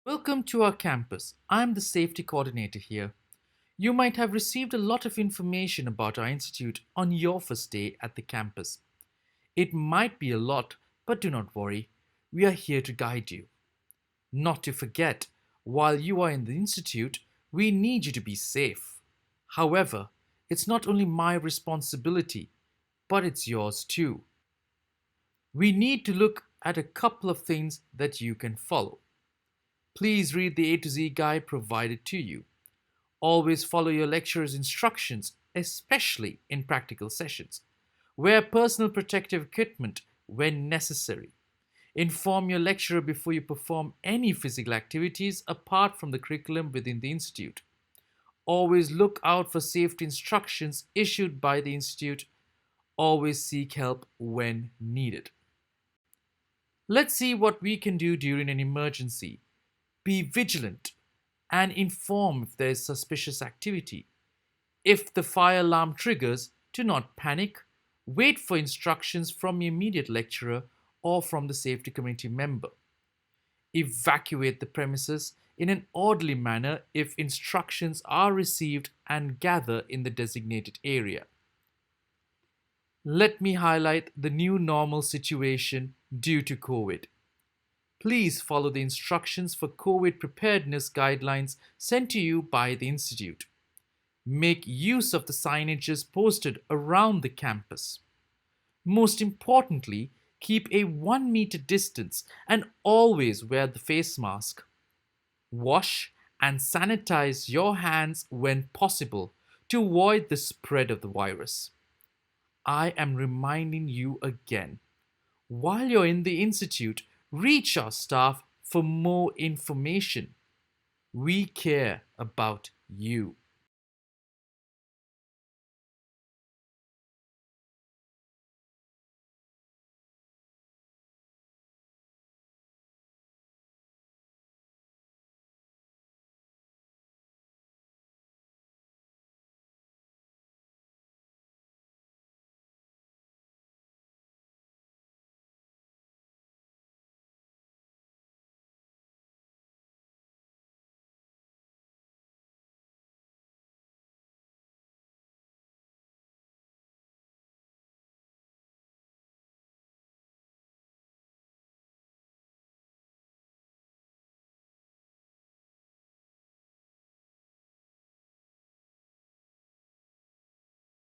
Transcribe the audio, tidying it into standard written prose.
Welcome to our campus. I'm the safety coordinator here. You might have received a lot of information about our institute on your first day at the campus. It might be a lot, but do not worry. We are here to guide you. Not to forget, while you are in the institute, we need you to be safe. However, it's not only my responsibility, but it's yours too. We need to look at a couple of things that you can follow. Please read the A to Z guide provided to you. Always follow your lecturer's instructions, especially in practical sessions. Wear personal protective equipment when necessary. Inform your lecturer before you perform any physical activities apart from the curriculum within the institute. Always look out for safety instructions issued by the institute. Always seek help when needed. Let's see what we can do during an emergency. Be vigilant and inform if there is suspicious activity. If the fire alarm triggers, do not panic. Wait for instructions from your immediate lecturer or from the safety committee member. Evacuate the premises in an orderly manner if instructions are received and gather in the designated area. Let me highlight the new normal situation due to COVID. Please follow the instructions for COVID preparedness guidelines sent to you by the Institute. Make use of the signages posted around the campus. Most importantly, keep a 1 meter distance and always wear the face mask. Wash and sanitize your hands when possible to avoid the spread of the virus. I am reminding you again. While you're in the Institute, reach our staff for more information. We care about you.